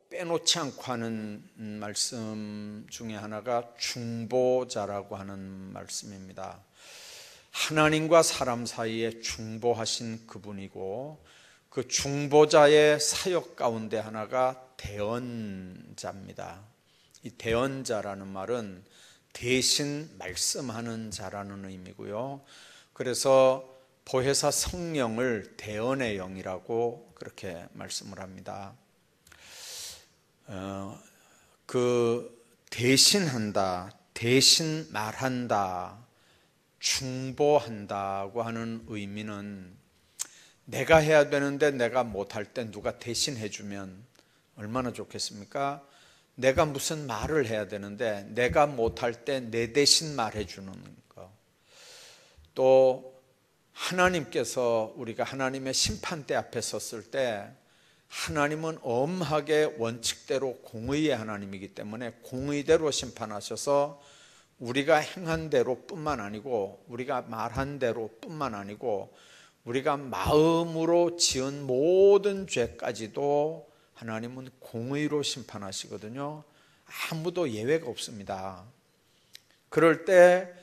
빼놓지 않고 하는 말씀 중에 하나가 중보자라고 하는 말씀입니다. 하나님과 사람 사이에 중보하신 그분이고, 그 중보자의 사역 가운데 하나가 대언자입니다. 이 대언자라는 말은 대신 말씀하는 자라는 의미고요. 그래서 보혜사 성령을 대언의 영이라고 그렇게 말씀을 합니다. 대신한다, 대신 말한다, 중보한다고 하는 의미는 내가 해야 되는데 내가 못할 때 누가 대신 해주면 얼마나 좋겠습니까? 내가 무슨 말을 해야 되는데 내가 못할 때 내 대신 말해주는 거. 또 하나님께서 우리가 하나님의 심판대 앞에 섰을 때 하나님은 엄하게 원칙대로 공의의 하나님이기 때문에 공의대로 심판하셔서 우리가 행한 대로 뿐만 아니고 우리가 말한 대로 뿐만 아니고 우리가 마음으로 지은 모든 죄까지도 하나님은 공의로 심판하시거든요. 아무도 예외가 없습니다. 그럴 때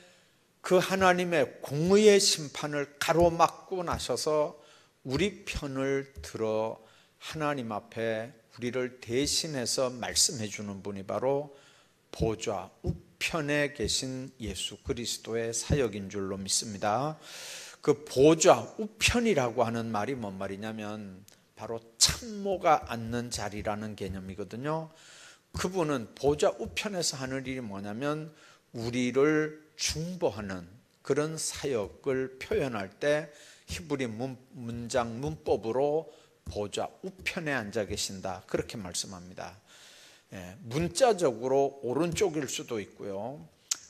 그 하나님의 공의의 심판을 가로막고 나셔서 우리 편을 들어 하나님 앞에 우리를 대신해서 말씀해 주는 분이 바로 보좌 우편에 계신 예수 그리스도의 사역인 줄로 믿습니다. 그 보좌 우편이라고 하는 말이 뭔 말이냐면 바로 참모가 앉는 자리라는 개념이거든요. 그분은 보좌 우편에서 하는 일이 뭐냐면 우리를 중보하는 그런 사역을 표현할 때 히브리 문장 문법으로 보좌 우편에 앉아 계신다 그렇게 말씀합니다. 문자적으로 오른쪽일 수도 있고요.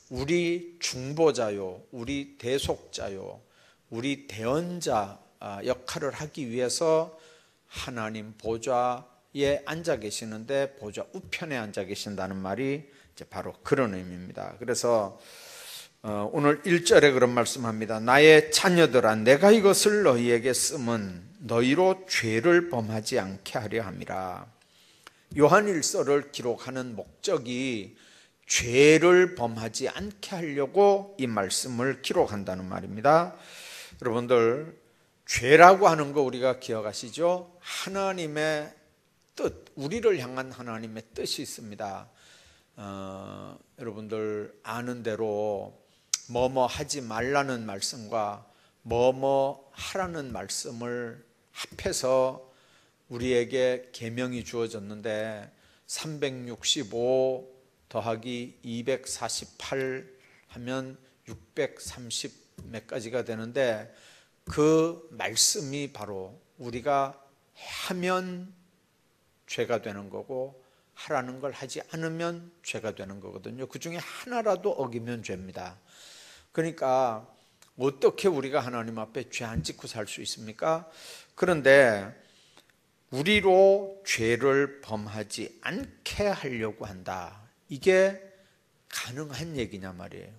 우리 중보자요, 우리 대속자요, 우리 대언자 역할을 하기 위해서 하나님 보좌에 앉아 계시는데 보좌 우편에 앉아 계신다는 말이 이제 바로 그런 의미입니다. 그래서 오늘 1절에 그런 말씀합니다. 나의 자녀들아, 내가 이것을 너희에게 쓰면 너희로 죄를 범하지 않게 하려 함이라. 요한일서를 기록하는 목적이 죄를 범하지 않게 하려고 이 말씀을 기록한다는 말입니다. 여러분들, 죄라고 하는 거 우리가 기억하시죠? 하나님의 뜻, 우리를 향한 하나님의 뜻이 있습니다. 여러분들 아는 대로 뭐뭐 하지 말라는 말씀과 뭐뭐 하라는 말씀을 합해서 우리에게 계명이 주어졌는데 365 더하기 248 하면 630 몇 가지가 되는데 그 말씀이 바로 우리가 하면 죄가 되는 거고 하라는 걸 하지 않으면 죄가 되는 거거든요. 그 중에 하나라도 어기면 죄입니다. 그러니까 어떻게 우리가 하나님 앞에 죄 안 짓고 살 수 있습니까? 그런데 우리로 죄를 범하지 않게 하려고 한다. 이게 가능한 얘기냐 말이에요.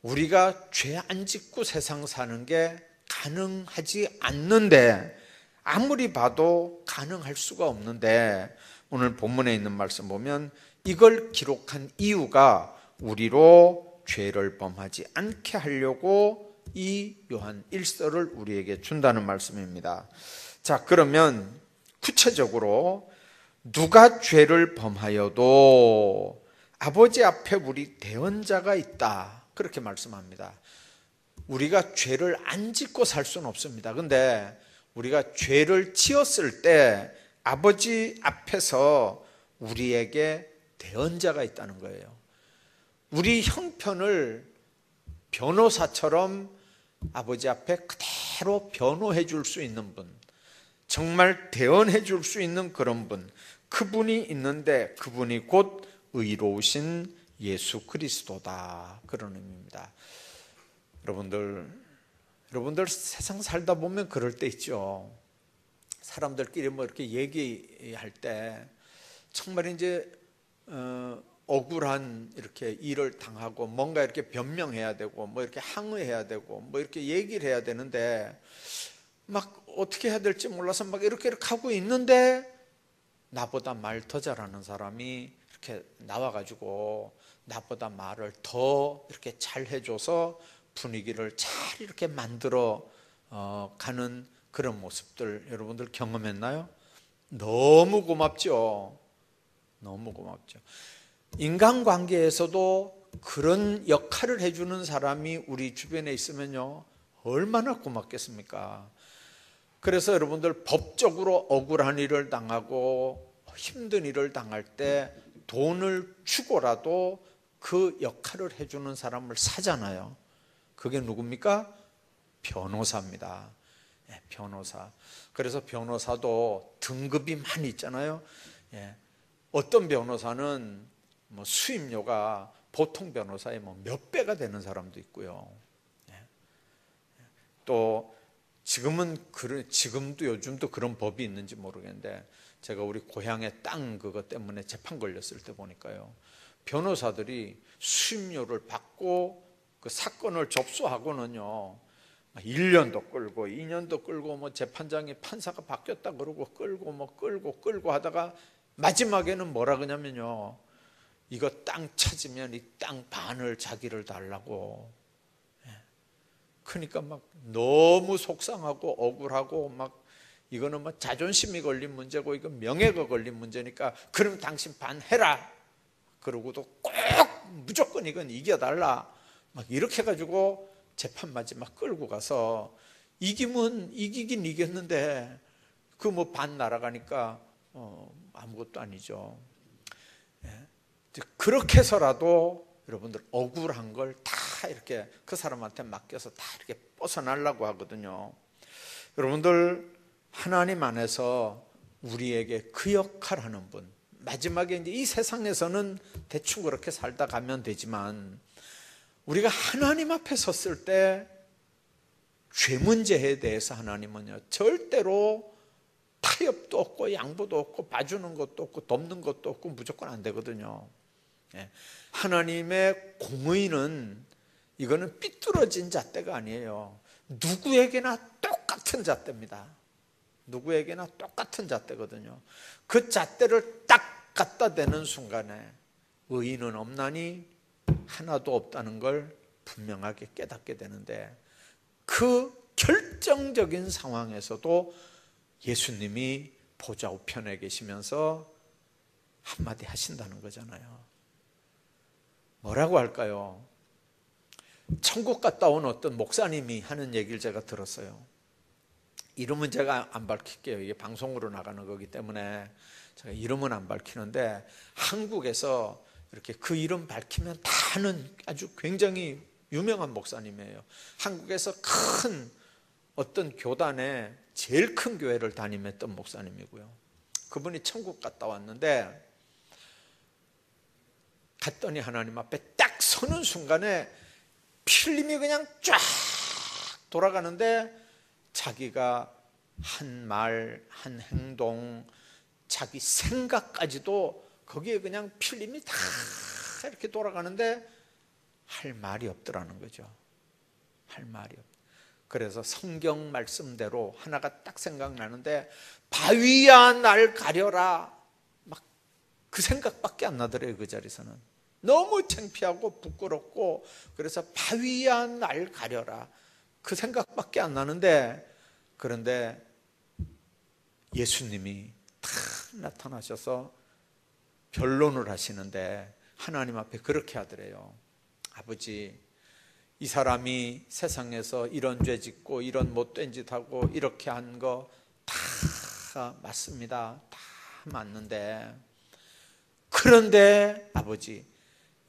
우리가 죄 안 짓고 세상 사는 게 가능하지 않는데, 아무리 봐도 가능할 수가 없는데 오늘 본문에 있는 말씀 보면 이걸 기록한 이유가 우리로 죄를 범하지 않게 하려고 이 요한 1서를 우리에게 준다는 말씀입니다. 자, 그러면 구체적으로 누가 죄를 범하여도 아버지 앞에 우리 대언자가 있다 그렇게 말씀합니다. 우리가 죄를 안 짓고 살 수는 없습니다. 근데 우리가 죄를 지었을 때 아버지 앞에서 우리에게 대언자가 있다는 거예요. 우리 형편을 변호사처럼 아버지 앞에 그대로 변호해 줄 수 있는 분, 정말 대언해 줄 수 있는 그런 분, 그분이 있는데 그분이 곧 의로우신 예수 그리스도다 그런 의미입니다. 여러분들 세상 살다 보면 그럴 때 있죠. 사람들끼리 뭐 이렇게 얘기할 때 정말 이제 억울한 이렇게 일을 당하고 뭔가 이렇게 변명해야 되고 뭐 이렇게 항의해야 되고 뭐 이렇게 얘기를 해야 되는데 막 어떻게 해야 될지 몰라서 막 이렇게 하고 있는데 나보다 말 더 잘하는 사람이 이렇게 나와가지고 나보다 말을 더 이렇게 잘 해줘서 분위기를 잘 이렇게 만들어 가는 그런 모습들 여러분들 경험했나요? 너무 고맙죠. 너무 고맙죠. 인간관계에서도 그런 역할을 해주는 사람이 우리 주변에 있으면요 얼마나 고맙겠습니까? 그래서 여러분들 법적으로 억울한 일을 당하고 힘든 일을 당할 때 돈을 주고라도 그 역할을 해주는 사람을 사잖아요. 그게 누굽니까? 변호사입니다. 예, 변호사. 그래서 변호사도 등급이 많이 있잖아요. 예, 어떤 변호사는 뭐 수임료가 보통 변호사의 뭐 몇 배가 되는 사람도 있고요. 예, 또 지금도 요즘도 그런 법이 있는지 모르겠는데 제가 우리 고향의 땅 그것 때문에 재판 걸렸을 때 보니까요. 변호사들이 수임료를 받고 그 사건을 접수하고는요. 1년도 끌고 2년도 끌고 뭐 재판장이 판사가 바뀌었다 그러고 끌고 뭐 끌고 하다가 마지막에는 뭐라 그러냐면요. 이거 땅 찾으면 이 땅 반을 자기를 달라고. 그러니까 막 너무 속상하고 억울하고 막 이거는 뭐 자존심이 걸린 문제고 이거 명예가 걸린 문제니까 그럼 당신 반 해라. 그러고도 꼭 무조건 이건 이겨달라. 막 이렇게 해가지고 재판 마지막 끌고 가서 이기긴 이겼는데 그 뭐 반 날아가니까 아무것도 아니죠. 그렇게 해서라도 여러분들 억울한 걸 다 이렇게 그 사람한테 맡겨서 다 이렇게 벗어나려고 하거든요. 여러분들 하나님 안에서 우리에게 그 역할하는 분, 마지막에 이제 이 세상에서는 대충 그렇게 살다 가면 되지만 우리가 하나님 앞에 섰을 때 죄 문제에 대해서 하나님은요 절대로 타협도 없고 양보도 없고 봐주는 것도 없고 돕는 것도 없고 무조건 안 되거든요. 하나님의 공의는 이거는 삐뚤어진 잣대가 아니에요. 누구에게나 똑같은 잣대입니다. 누구에게나 똑같은 잣대거든요. 그 잣대를 딱 갖다 대는 순간에 의인은 없나니 하나도 없다는 걸 분명하게 깨닫게 되는데 그 결정적인 상황에서도 예수님이 보좌 우편에 계시면서 한마디 하신다는 거잖아요. 뭐라고 할까요? 천국 갔다 온 어떤 목사님이 하는 얘기를 제가 들었어요. 이름은 제가 안 밝힐게요. 이게 방송으로 나가는 거기 때문에 제가 이름은 안 밝히는데 한국에서 이렇게 그 이름 밝히면 다 아는 아주 굉장히 유명한 목사님이에요. 한국에서 큰 어떤 교단에 제일 큰 교회를 담임했던 목사님이고요. 그분이 천국 갔다 왔는데 갔더니 하나님 앞에 딱 서는 순간에 필름이 그냥 쫙 돌아가는데 자기가 한 말, 한 행동, 자기 생각까지도 거기에 그냥 필름이 다 이렇게 돌아가는데 할 말이 없더라는 거죠. 할 말이 없. 그래서 성경 말씀대로 하나가 딱 생각나는데 바위야 날 가려라. 막 그 생각밖에 안 나더래요. 그 자리에서는. 너무 창피하고 부끄럽고 그래서 바위야 날 가려라. 그 생각밖에 안 나는데 그런데 예수님이 탁 나타나셔서 변론을 하시는데 하나님 앞에 그렇게 하더래요. 아버지, 이 사람이 세상에서 이런 죄 짓고 이런 못된 짓 하고 이렇게 한 거 다 맞습니다. 다 맞는데 그런데 아버지,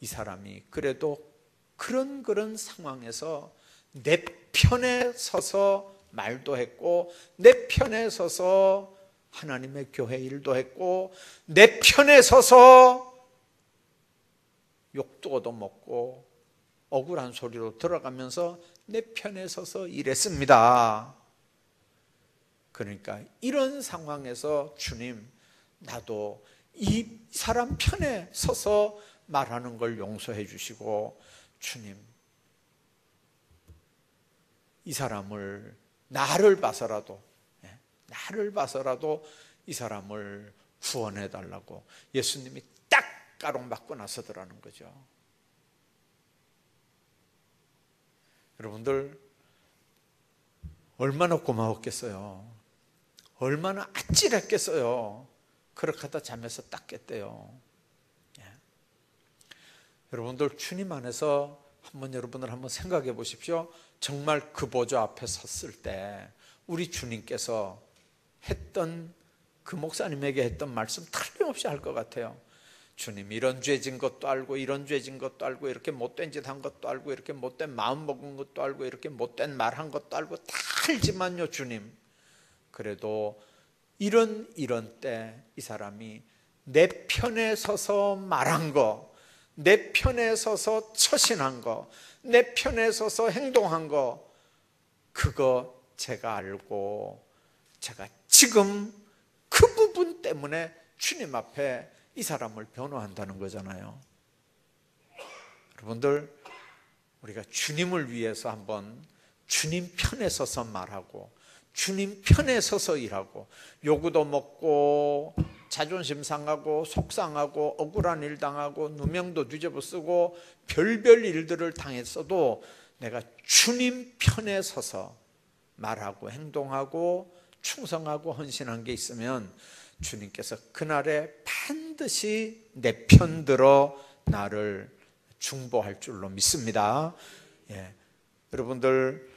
이 사람이 그래도 그런 상황에서 내 편에 서서 말도 했고 내 편에 서서 하나님의 교회 일도 했고 내 편에 서서 욕도 얻어먹고 억울한 소리로 들어가면서 내 편에 서서 일했습니다. 그러니까 이런 상황에서 주님, 나도 이 사람 편에 서서 말하는 걸 용서해 주시고 주님, 이 사람을 나를 봐서라도 이 사람을 구원해달라고 예수님이 딱 가롱맞고 나서더라는 거죠. 여러분들 얼마나 고마웠겠어요. 얼마나 아찔했겠어요. 그렇게 하다 잠에서 딱 깼대요. 예. 여러분들 주님 안에서 여러분들 한번 생각해 보십시오. 정말 그 보좌 앞에 섰을 때 우리 주님께서 했던 그 목사님에게 했던 말씀 틀림없이 할 것 같아요. 주님, 이런 죄 진 것도 알고 이런 죄 진 것도 알고 이렇게 못된 짓 한 것도 알고 이렇게 못된 마음 먹은 것도 알고 이렇게 못된 말 한 것도 알고 다 알지만요 주님, 그래도 이런 때 이 사람이 내 편에 서서 말한 거, 내 편에 서서 처신한 거, 내 편에 서서 행동한 거, 그거 제가 알고 제가 지금 그 부분 때문에 주님 앞에 이 사람을 변호한다는 거잖아요. 여러분들, 우리가 주님을 위해서 한번 주님 편에 서서 말하고 주님 편에 서서 일하고, 요구도 먹고 자존심 상하고 속상하고 억울한 일 당하고 누명도 뒤집어 쓰고 별별 일들을 당했어도 내가 주님 편에 서서 말하고 행동하고 충성하고 헌신한 게 있으면 주님께서 그날에 반드시 내 편 들어 나를 중보할 줄로 믿습니다. 예. 여러분들,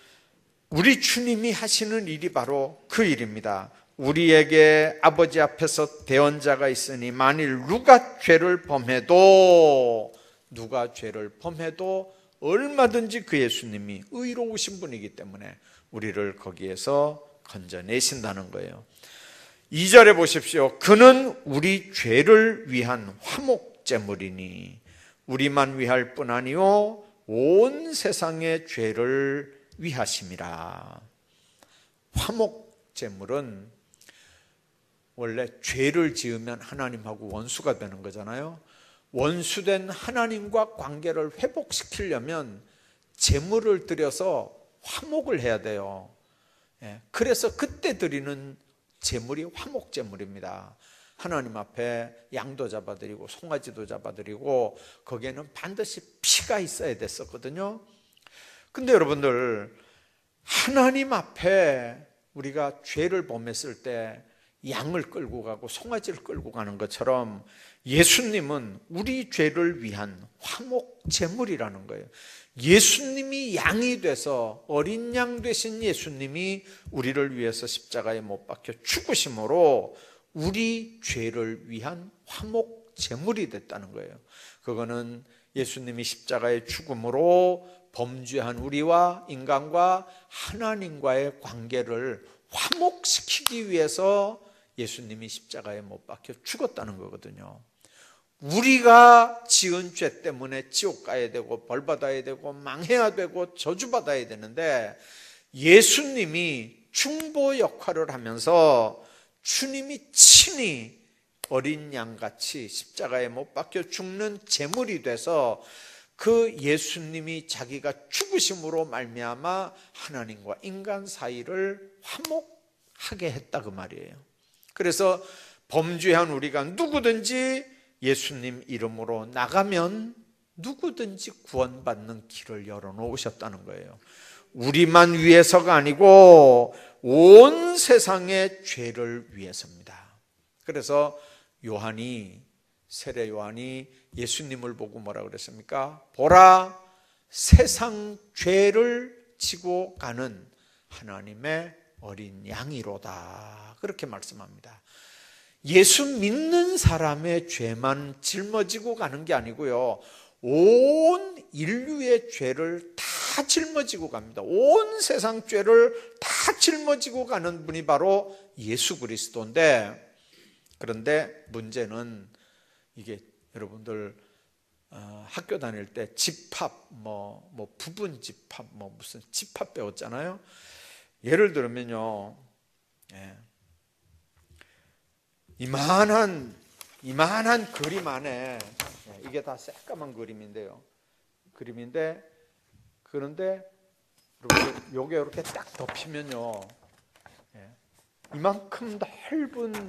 우리 주님이 하시는 일이 바로 그 일입니다. 우리에게 아버지 앞에서 대언자가 있으니 만일 누가 죄를 범해도 얼마든지 그 예수님이 의로우신 분이기 때문에 우리를 거기에서 건져내신다는 거예요. 2절에 보십시오. 그는 우리 죄를 위한 화목제물이니 우리만 위할 뿐 아니요 온 세상의 죄를 위하심이라. 화목제물은 원래 죄를 지으면 하나님하고 원수가 되는 거잖아요. 원수된 하나님과 관계를 회복시키려면 제물을 드려서 화목을 해야 돼요. 그래서 그때 드리는 제물이 화목제물입니다. 하나님 앞에 양도 잡아드리고 송아지도 잡아드리고 거기에는 반드시 피가 있어야 됐었거든요. 근데 여러분들, 하나님 앞에 우리가 죄를 범했을 때 양을 끌고 가고 송아지를 끌고 가는 것처럼 예수님은 우리 죄를 위한 화목제물이라는 거예요. 예수님이 양이 돼서, 어린 양 되신 예수님이 우리를 위해서 십자가에 못 박혀 죽으심으로 우리 죄를 위한 화목제물이 됐다는 거예요. 그거는 예수님이 십자가의 죽음으로 범죄한 우리와 인간과 하나님과의 관계를 화목시키기 위해서 예수님이 십자가에 못 박혀 죽었다는 거거든요. 우리가 지은 죄 때문에 지옥 가야 되고 벌 받아야 되고 망해야 되고 저주받아야 되는데, 예수님이 중보 역할을 하면서 주님이 친히 어린 양같이 십자가에 못 박혀 죽는 제물이 돼서 그 예수님이 자기가 죽으심으로 말미암아 하나님과 인간 사이를 화목하게 했다 그 말이에요. 그래서 범죄한 우리가 누구든지 예수님 이름으로 나가면 누구든지 구원받는 길을 열어놓으셨다는 거예요. 우리만 위해서가 아니고 온 세상의 죄를 위해서입니다. 그래서 세례 요한이 예수님을 보고 뭐라 그랬습니까? 보라, 세상 죄를 지고 가는 하나님의 어린 양이로다, 그렇게 말씀합니다. 예수 믿는 사람의 죄만 짊어지고 가는 게 아니고요, 온 인류의 죄를 다 짊어지고 갑니다. 온 세상 죄를 다 짊어지고 가는 분이 바로 예수 그리스도인데, 그런데 문제는 이게 여러분들 학교 다닐 때 집합, 부분 집합, 무슨 집합 배웠잖아요. 예를 들면요, 이만한 그림 안에, 이게 다 새까만 그림인데 그런데 요게 이렇게 딱 덮이면요, 이만큼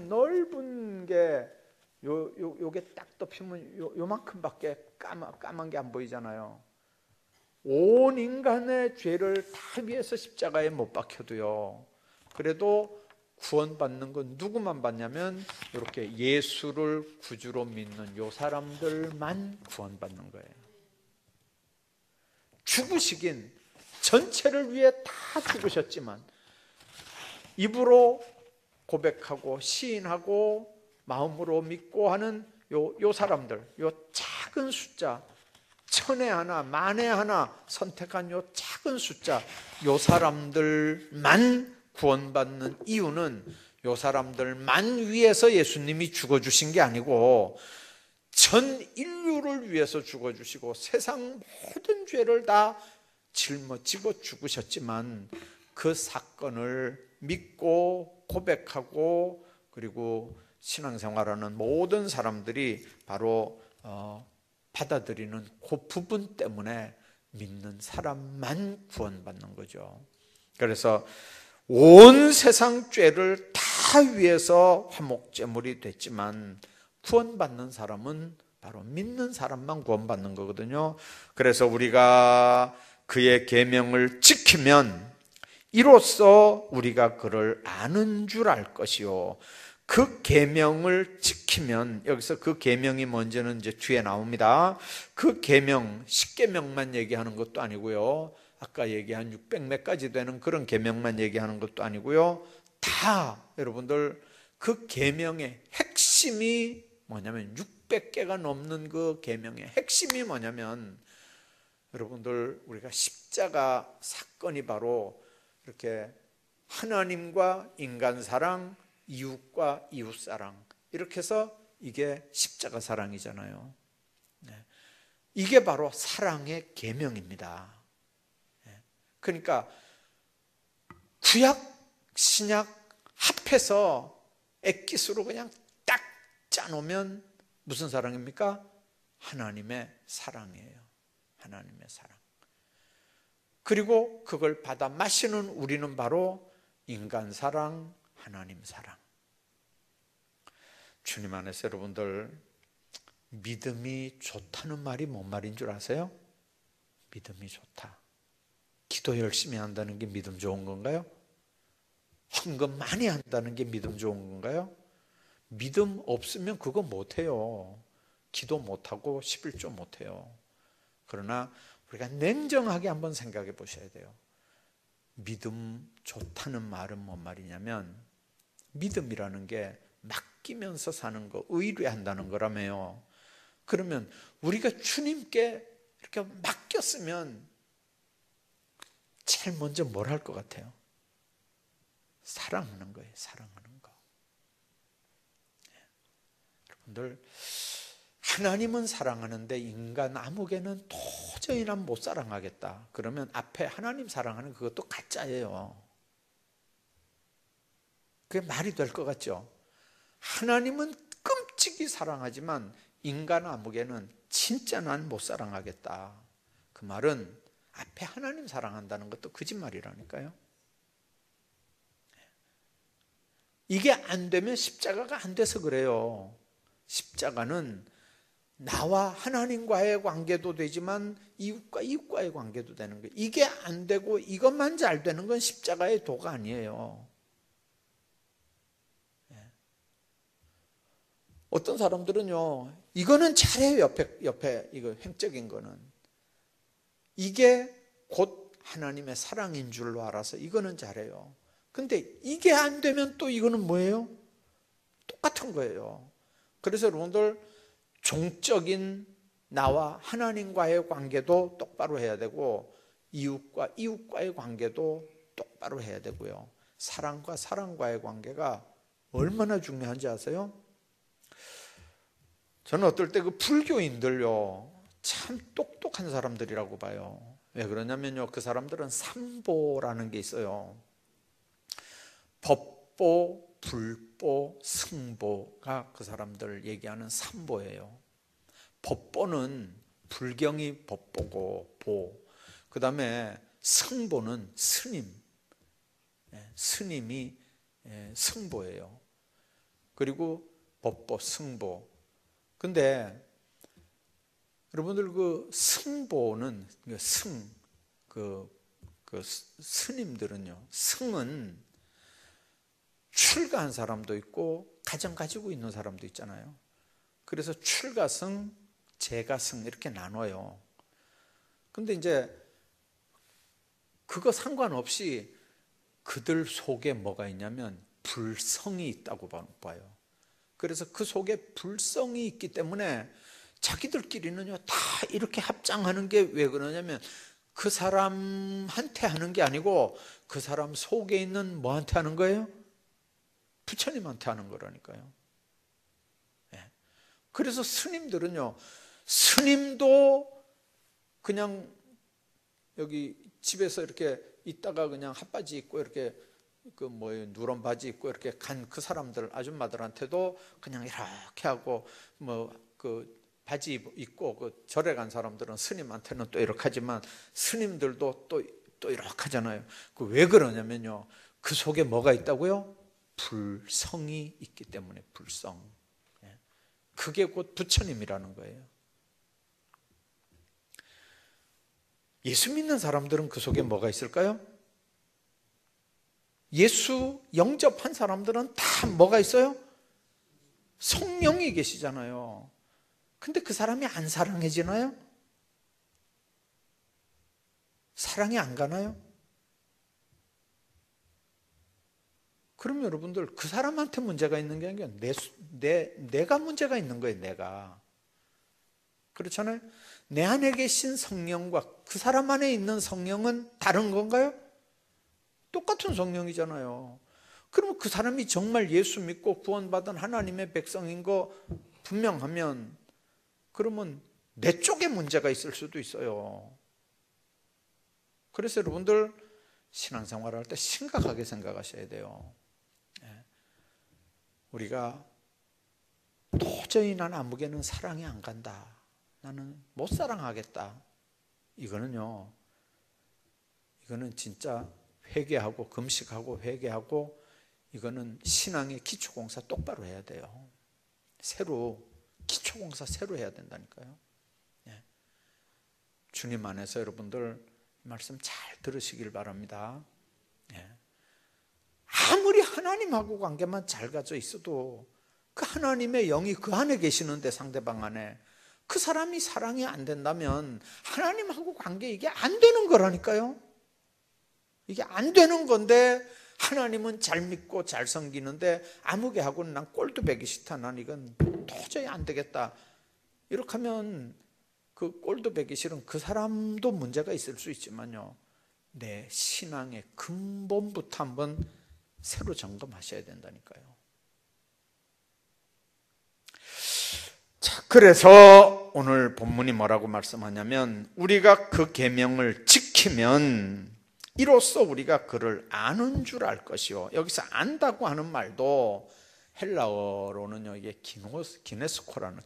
넓은 게 요게 딱 덮이면 요만큼밖에 까만 게 안 보이잖아요. 온 인간의 죄를 다 위해서 십자가에 못 박혀도요, 그래도 구원받는 건 누구만 받냐면 이렇게 예수를 구주로 믿는 요 사람들만 구원받는 거예요. 죽으시긴 전체를 위해 다 죽으셨지만 입으로 고백하고 시인하고 마음으로 믿고 하는 요 사람들, 요 작은 숫자, 천에 하나 만에 하나 선택한 요 작은 숫자, 요 사람들만 구원받는 이유는 요 사람들만 위해서 예수님이 죽어주신 게 아니고 전 인류를 위해서 죽어주시고 세상 모든 죄를 다 짊어지고 죽으셨지만 그 사건을 믿고 고백하고 그리고 신앙생활하는 모든 사람들이 바로 받아들이는 그 부분 때문에 믿는 사람만 구원받는 거죠. 그래서 온 세상 죄를 다 위해서 화목제물이 됐지만 구원받는 사람은 바로 믿는 사람만 구원받는 거거든요. 그래서 우리가 그의 계명을 지키면 이로써 우리가 그를 아는 줄 알 것이요, 그 계명을 지키면, 여기서 그 계명이 뭔지는 이제 뒤에 나옵니다. 그 계명, 10계명만 얘기하는 것도 아니고요, 아까 얘기한 600몇 가지 되는 그런 계명만 얘기하는 것도 아니고요, 다 여러분들 그 계명의 핵심이 뭐냐면 600개가 넘는 그 계명의 핵심이 뭐냐면 여러분들 우리가 십자가 사건이 바로 이렇게 하나님과 인간 사랑, 이웃과 이웃 사랑, 이렇게 해서 이게 십자가 사랑이잖아요. 이게 바로 사랑의 계명입니다. 그러니까 구약 신약 합해서 엑기스로 그냥 딱 짜놓으면 무슨 사랑입니까? 하나님의 사랑이에요. 하나님의 사랑. 그리고 그걸 받아 마시는 우리는 바로 인간 사랑, 하나님 사랑. 주님 안에서 여러분들 믿음이 좋다는 말이 뭔 말인 줄 아세요? 믿음이 좋다. 기도 열심히 한다는 게 믿음 좋은 건가요? 헌금 많이 한다는 게 믿음 좋은 건가요? 믿음 없으면 그거 못해요. 기도 못하고 11조 못해요. 그러나 우리가 냉정하게 한번 생각해 보셔야 돼요. 믿음 좋다는 말은 뭔 말이냐면 믿음이라는 게 맡기면서 사는 거, 의뢰한다는 거라며요. 그러면 우리가 주님께 이렇게 맡겼으면 제일 먼저 뭘 할 것 같아요? 사랑하는 거예요. 사랑하는 거. 여러분들 하나님은 사랑하는데 인간 아무개는 도저히 난 못 사랑하겠다. 그러면 앞에 하나님 사랑하는 그것도 가짜예요. 그게 말이 될 것 같죠? 하나님은 끔찍이 사랑하지만 인간 아무개는 진짜 난 못 사랑하겠다. 그 말은 앞에 하나님 사랑한다는 것도 거짓말이라니까요. 이게 안 되면 십자가가 안 돼서 그래요. 십자가는 나와 하나님과의 관계도 되지만 이웃과 이웃과의 관계도 되는 거예요. 이게 안 되고 이것만 잘 되는 건 십자가의 도가 아니에요. 어떤 사람들은요, 이거는 잘해요. 옆에 이거 횡적인 거는. 이게 곧 하나님의 사랑인 줄로 알아서 이거는 잘해요. 근데 이게 안 되면 또 이거는 뭐예요? 똑같은 거예요. 그래서 여러분들 종적인 나와 하나님과의 관계도 똑바로 해야 되고 이웃과 이웃과의 관계도 똑바로 해야 되고요. 사랑과 사랑과의 관계가 얼마나 중요한지 아세요? 저는 어떨 때 그 불교인들요, 참 똑똑한 사람들이라고 봐요. 왜 그러냐면요, 그 사람들은 삼보라는 게 있어요. 법보, 불보, 승보가 그 사람들 얘기하는 삼보예요. 법보는 불경이 법보고 보, 그 다음에 승보는 스님, 스님이 승보예요. 그리고 법보, 승보. 근데 여러분들 그 승보는 스님들은요, 승은 출가한 사람도 있고 가정 가지고 있는 사람도 있잖아요. 그래서 출가승, 재가승 이렇게 나눠요. 근데 이제 그거 상관없이 그들 속에 뭐가 있냐면 불성이 있다고 봐요. 그래서 그 속에 불성이 있기 때문에 자기들끼리는요 다 이렇게 합장하는 게 왜 그러냐면 그 사람한테 하는 게 아니고 그 사람 속에 있는 뭐한테 하는 거예요? 부처님한테 하는 거라니까요. 그래서 스님들은요, 스님도 그냥 여기 집에서 이렇게 있다가 그냥 핫바지 입고 이렇게 누런 바지 입고 이렇게 간 그 사람들 아줌마들한테도 그냥 이렇게 하고 바지 입고 그 절에 간 사람들은 스님한테는 또 이렇게 하지만 스님들도 또 이렇게 하잖아요. 그 왜 그러냐면요, 그 속에 뭐가 있다고요? 불성이 있기 때문에. 불성. 그게 곧 부처님이라는 거예요. 예수 믿는 사람들은 그 속에 뭐가 있을까요? 예수 영접한 사람들은 다 뭐가 있어요? 성령이 계시잖아요. 근데 그 사람이 안 사랑해지나요? 사랑이 안 가나요? 그럼 여러분들 그 사람한테 문제가 있는 게 아니라 내가 문제가 있는 거예요. 내가. 그렇잖아요. 내 안에 계신 성령과 그 사람 안에 있는 성령은 다른 건가요? 똑같은 성령이잖아요. 그러면 그 사람이 정말 예수 믿고 구원받은 하나님의 백성인 거 분명하면 그러면 내 쪽에 문제가 있을 수도 있어요. 그래서 여러분들 신앙생활 할 때 심각하게 생각하셔야 돼요. 우리가 도저히 난 아무개는 사랑이 안 간다, 나는 못 사랑하겠다, 이거는 진짜 회개하고 금식하고 회개하고 이거는 신앙의 기초공사 똑바로 해야 돼요. 기초공사 새로 해야 된다니까요. 주님 안에서 여러분들 말씀 잘 들으시길 바랍니다. 아무리 하나님하고 관계만 잘 가져 있어도 그 하나님의 영이 그 안에 계시는데, 상대방 안에 그 사람이 사랑이 안 된다면 하나님하고 관계 이게 안 되는 거라니까요. 이게 안 되는 건데 하나님은 잘 믿고 잘 섬기는데 아무개하고는 난 꼴도 배기 싫다, 난 이건 도저히 안 되겠다, 이렇게 하면 그 꼴도 배기 싫은 그 사람도 문제가 있을 수 있지만요, 내 신앙의 근본부터 한번 새로 점검하셔야 된다니까요. 자, 그래서 오늘 본문이 뭐라고 말씀하냐면 우리가 그 계명을 지키면 이로써 우리가 그를 아는 줄 알 것이요. 여기서 안다고 하는 말도 헬라어로는요, 이게 기노스코라는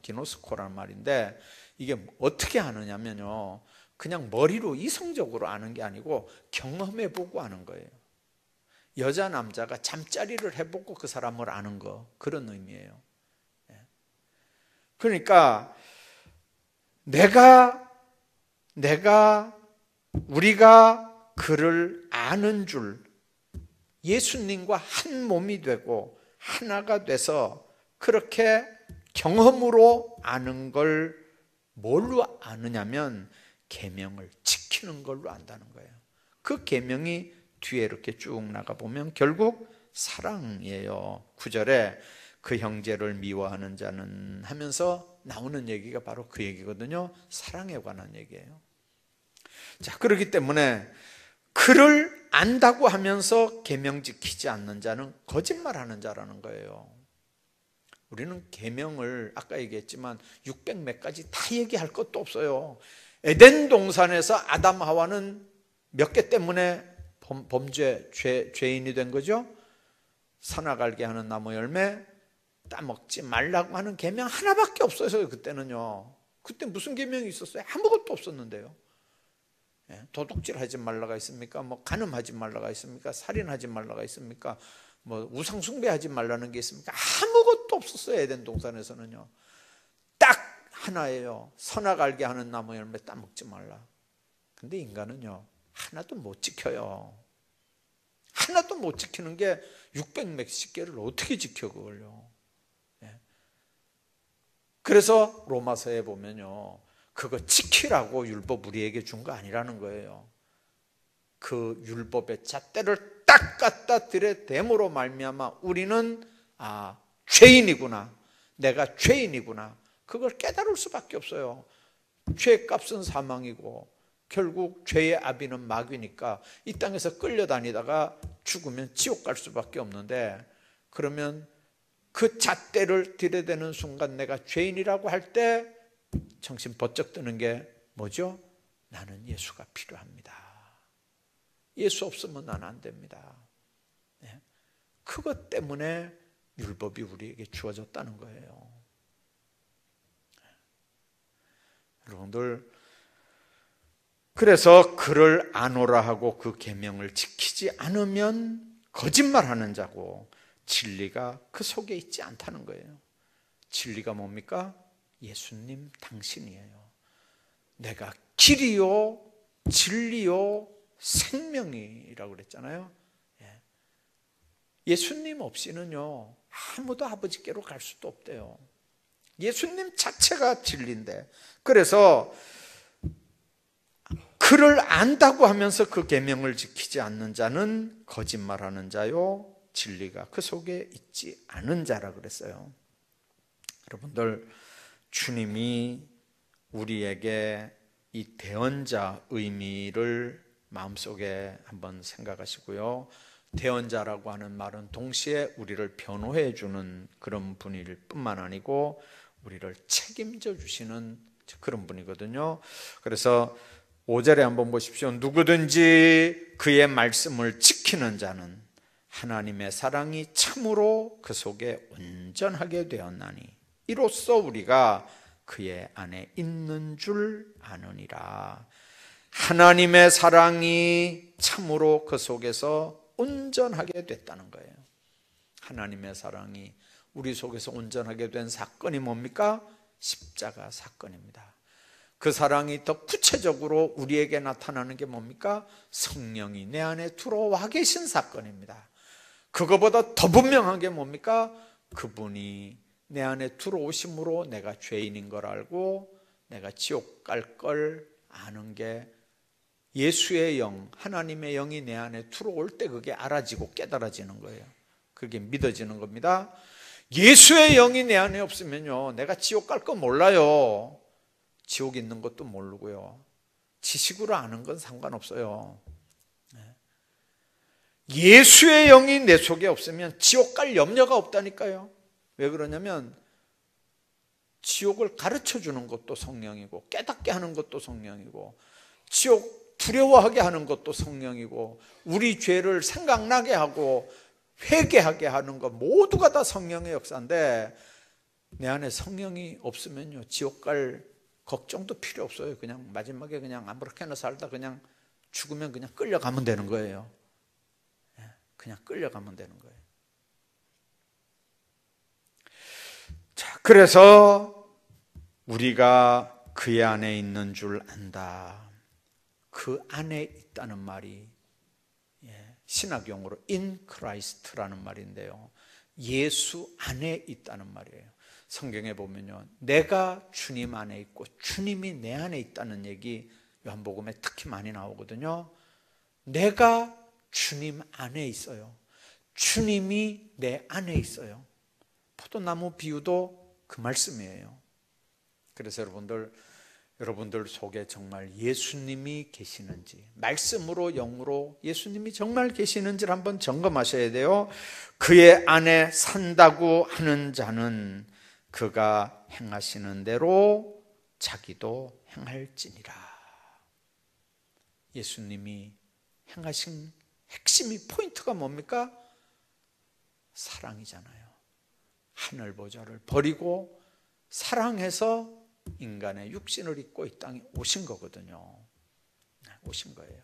말인데, 이게 어떻게 아느냐면요, 그냥 머리로 이성적으로 아는 게 아니고 경험해보고 아는 거예요. 여자 남자가 잠자리를 해보고 그 사람을 아는 거, 그런 의미예요. 그러니까 우리가 그를 아는 줄, 예수님과 한 몸이 되고 하나가 돼서 그렇게 경험으로 아는 걸 뭘로 아느냐면 계명을 지키는 걸로 안다는 거예요. 그 계명이 뒤에 이렇게 쭉 나가보면 결국 사랑이에요. 9절에 그 형제를 미워하는 자는 하면서 나오는 얘기가 바로 그 얘기거든요. 사랑에 관한 얘기예요. 자, 그렇기 때문에 그를 안다고 하면서 계명 지키지 않는 자는 거짓말하는 자라는 거예요. 우리는 계명을 아까 얘기했지만 600몇 가지 다 얘기할 것도 없어요. 에덴 동산에서 아담 하와는 몇 개 때문에 죄인이 된 거죠? 선악알게 하는 나무 열매 따먹지 말라고 하는 계명 하나밖에 없어요. 그때는요. 그때 무슨 계명이 있었어요? 아무것도 없었는데요. 도둑질하지 말라가 있습니까? 간음하지 말라가 있습니까? 살인하지 말라가 있습니까? 뭐 우상 숭배하지 말라는 게 있습니까? 아무것도 없었어요. 에덴 동산에서는요. 딱 하나예요. 선악 알게 하는 나무 열매 따먹지 말라. 근데 인간은요, 하나도 못 지켜요. 하나도 못 지키는 게 600몇십 개를 어떻게 지켜 그걸요. 예. 그래서 로마서에 보면요, 그거 지키라고 율법 우리에게 준 거 아니라는 거예요. 그 율법의 잣대를 딱 갖다 들여댐으로 말미암아 우리는 죄인이구나, 내가 죄인이구나, 그걸 깨달을 수밖에 없어요. 죄값은 사망이고 결국 죄의 아비는 마귀니까 이 땅에서 끌려다니다가 죽으면 지옥 갈 수밖에 없는데, 그러면 그 잣대를 들여대는 순간 내가 죄인이라고 할 때 정신 번쩍 드는 게 뭐죠? 나는 예수가 필요합니다. 예수 없으면 나는 안 됩니다. 네. 그것 때문에 율법이 우리에게 주어졌다는 거예요. 여러분들, 그래서 그를 아노라 하고 그 계명을 지키지 않으면 거짓말하는 자고 진리가 그 속에 있지 않다는 거예요. 진리가 뭡니까? 예수님 당신이에요. 내가 길이요 진리요 생명이라고 그랬잖아요. 예수님 없이는요, 아무도 아버지께로 갈 수도 없대요. 예수님 자체가 진리인데, 그래서 그를 안다고 하면서 그 계명을 지키지 않는 자는 거짓말하는 자요, 진리가 그 속에 있지 않은 자라 그랬어요. 여러분들, 주님이 우리에게 이 대언자 의미를 마음속에 한번 생각하시고요. 대언자라고 하는 말은 동시에 우리를 변호해 주는 그런 분일 뿐만 아니고 우리를 책임져 주시는 그런 분이거든요. 그래서 5절에 한번 보십시오. 누구든지 그의 말씀을 지키는 자는 하나님의 사랑이 참으로 그 속에 온전하게 되었나니 이로써 우리가 그의 안에 있는 줄 아느니라. 하나님의 사랑이 참으로 그 속에서 온전하게 됐다는 거예요. 하나님의 사랑이 우리 속에서 온전하게 된 사건이 뭡니까? 십자가 사건입니다. 그 사랑이 더 구체적으로 우리에게 나타나는 게 뭡니까? 성령이 내 안에 들어와 계신 사건입니다. 그거보다 더 분명한 게 뭡니까? 그분이 내 안에 들어오심으로 내가 죄인인 걸 알고 내가 지옥 갈 걸 아는 게, 예수의 영, 하나님의 영이 내 안에 들어올 때 그게 알아지고 깨달아지는 거예요. 그게 믿어지는 겁니다. 예수의 영이 내 안에 없으면요, 내가 지옥 갈 거 몰라요. 지옥 있는 것도 모르고요. 지식으로 아는 건 상관없어요. 예수의 영이 내 속에 없으면 지옥 갈 염려가 없다니까요. 왜 그러냐면 지옥을 가르쳐 주는 것도 성령이고 깨닫게 하는 것도 성령이고 지옥 두려워하게 하는 것도 성령이고 우리 죄를 생각나게 하고 회개하게 하는 것 모두가 다 성령의 역사인데, 내 안에 성령이 없으면요, 지옥 갈 걱정도 필요 없어요. 그냥 마지막에 그냥 아무렇게나 살다 그냥 죽으면 그냥 끌려가면 되는 거예요. 그냥 끌려가면 되는 거예요. 자, 그래서 우리가 그의 안에 있는 줄 안다. 그 안에 있다는 말이 신학용어로 in Christ라는 말인데요, 예수 안에 있다는 말이에요. 성경에 보면요, 내가 주님 안에 있고 주님이 내 안에 있다는 얘기 요한복음에 특히 많이 나오거든요. 내가 주님 안에 있어요. 주님이 내 안에 있어요. 포도나무 비유도 그 말씀이에요. 그래서 여러분들 속에 정말 예수님이 계시는지, 말씀으로 영으로 예수님이 정말 계시는지를 한번 점검하셔야 돼요. 그의 안에 산다고 하는 자는 그가 행하시는 대로 자기도 행할지니라. 예수님이 행하신 핵심이, 포인트가 뭡니까? 사랑이잖아요. 하늘 보좌를 버리고 사랑해서 인간의 육신을 입고 이 땅에 오신 거거든요. 오신 거예요.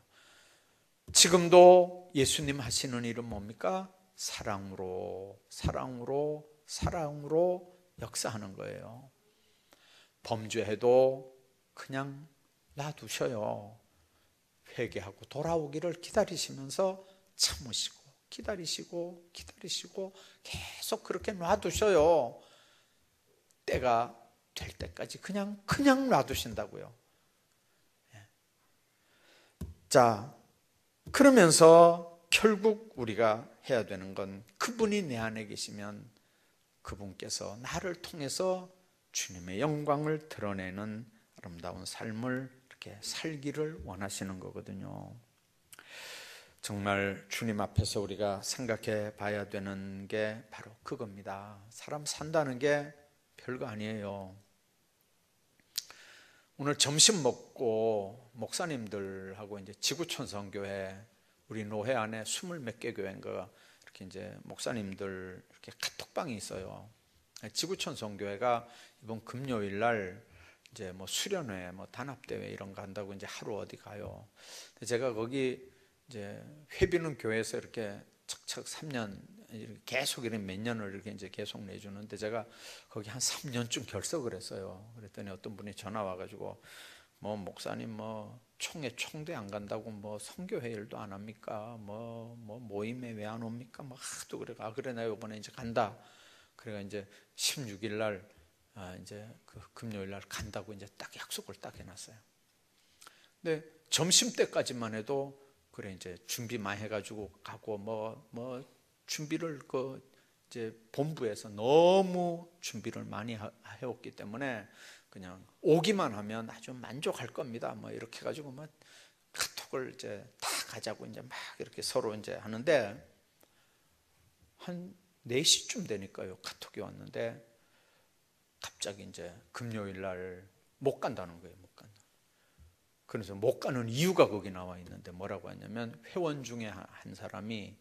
지금도 예수님 하시는 일은 뭡니까? 사랑으로 사랑으로 사랑으로 역사하는 거예요. 범죄해도 그냥 놔두셔요. 회개하고 돌아오기를 기다리시면서 참으시고 기다리시고 기다리시고 계속 그렇게 놔두셔요. 때가 될 때까지 그냥 놔두신다고요. 자, 그러면서 결국 우리가 해야 되는 건 그분이 내 안에 계시면 그분께서 나를 통해서 주님의 영광을 드러내는 아름다운 삶을 이렇게 살기를 원하시는 거거든요. 정말 주님 앞에서 우리가 생각해 봐야 되는 게 바로 그겁니다. 사람 산다는 게 별거 아니에요. 오늘 점심 먹고 목사님들하고 이제 지구촌성교회 우리 노회 안에 20몇 개 교회인가 이렇게 이제 목사님들 이렇게 카톡방이 있어요. 지구촌성교회가 이번 금요일 날 이제 뭐 수련회, 뭐 단합대회 이런 거 한다고 이제 하루 어디 가요. 제가 거기 이제 회비는 교회에서 이렇게 척척 3년 계속 이렇게 몇 년을 이렇게 이제 계속 내주는데 제가 거기 한 3년쯤 결석을 했어요. 그랬더니 어떤 분이 전화 와가지고 뭐 목사님 뭐 총대 안 간다고 뭐 선교회일도 안 합니까? 뭐 모임에 왜 안 옵니까? 막 하도 그래. 아 그래 나 이번에 이제 간다. 그래가 이제 16일 날 이제 그 금요일 날 간다고 이제 딱 약속을 딱 해놨어요. 근데 점심 때까지만 해도 그래 이제 준비 많이 해가지고 가고 뭐 준비를 그 이제 본부에서 너무 준비를 많이 해왔기 때문에 그냥 오기만 하면 아주 만족할 겁니다. 뭐 이렇게 해가지고 뭐 카톡을 이제 다 가자고 이제 막 이렇게 서로 이제 하는데 한 4시쯤 되니까요 카톡이 왔는데 갑자기 이제 금요일 날 못 간다는 거예요. 못 간다. 그래서 못 가는 이유가 거기 나와 있는데 뭐라고 하냐면 회원 중에 한 사람이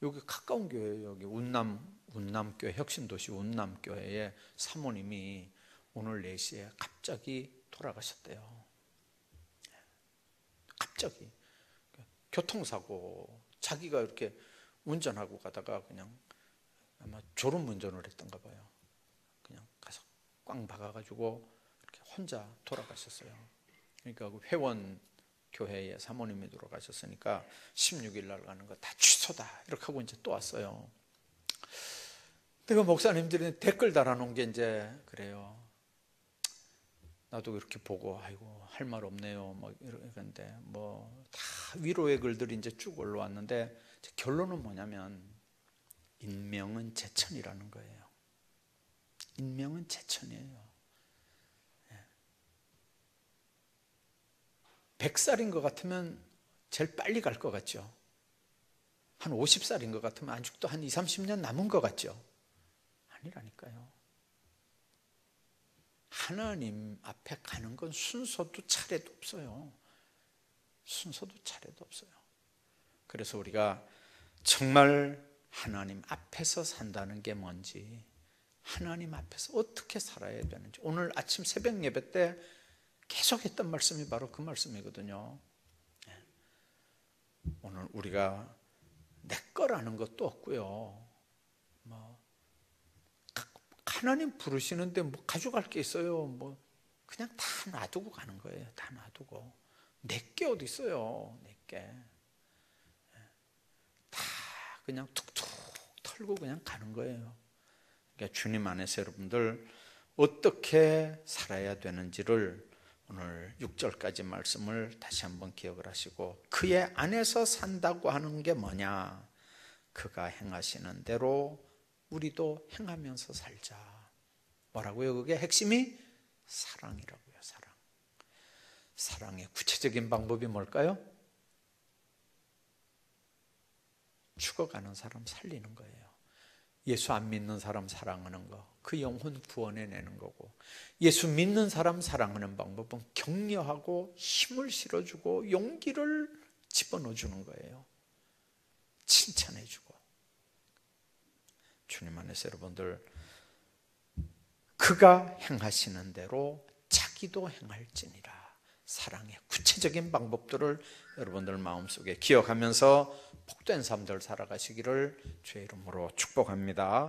여기 가까운 교회 여기 운남교회 혁신도시 운남교회의 사모님이 오늘 4시에 갑자기 돌아가셨대요. 갑자기 교통사고 자기가 이렇게 운전하고 가다가 그냥 아마 졸음운전을 했던가 봐요. 그냥 가서 꽝 박아가지고 이렇게 혼자 돌아가셨어요. 그러니까 그 회원 교회에 사모님이 돌아가셨으니까 16일 날 가는 거 다 취소다 이렇게 하고 이제 또 왔어요. 근데 그 목사님들이 댓글 달아놓은 게 이제 그래요. 나도 이렇게 보고 아이고 할 말 없네요. 뭐 이러는데 뭐 다 위로의 글들이 이제 쭉 올라왔는데 결론은 뭐냐면 인명은 제천이라는 거예요. 인명은 제천이에요. 100살인 것 같으면 제일 빨리 갈 것 같죠. 한 50살인 것 같으면 아직도 한 20, 30년 남은 것 같죠. 아니라니까요. 하나님 앞에 가는 건 순서도 차례도 없어요. 순서도 차례도 없어요. 그래서 우리가 정말 하나님 앞에서 산다는 게 뭔지, 하나님 앞에서 어떻게 살아야 되는지 오늘 아침 새벽 예배 때 계속 했던 말씀이 바로 그 말씀이거든요. 오늘 우리가 내 거라는 것도 없고요. 뭐 하나님 부르시는데 뭐 가져갈 게 있어요. 뭐 그냥 다 놔두고 가는 거예요. 다 놔두고 내게 어디 있어요. 내게 다 그냥 툭툭 털고 그냥 가는 거예요. 그러니까 주님 안에서 여러분들 어떻게 살아야 되는지를 오늘 6절까지 말씀을 다시 한번 기억을 하시고 그의 안에서 산다고 하는 게 뭐냐? 그가 행하시는 대로 우리도 행하면서 살자. 뭐라고요? 그게 핵심이 사랑이라고요. 사랑. 사랑의 구체적인 방법이 뭘까요? 죽어가는 사람 살리는 거예요. 예수 안 믿는 사람 사랑하는 거, 그 영혼 구원해 내는 거고, 예수 믿는 사람 사랑하는 방법은 격려하고 힘을 실어주고 용기를 집어넣어 주는 거예요. 칭찬해 주고. 주님 안에서 여러분들 그가 행하시는 대로 자기도 행할지니라. 사랑의 구체적인 방법들을 여러분들 마음속에 기억하면서 복된 삶들 살아가시기를 주의 이름으로 축복합니다.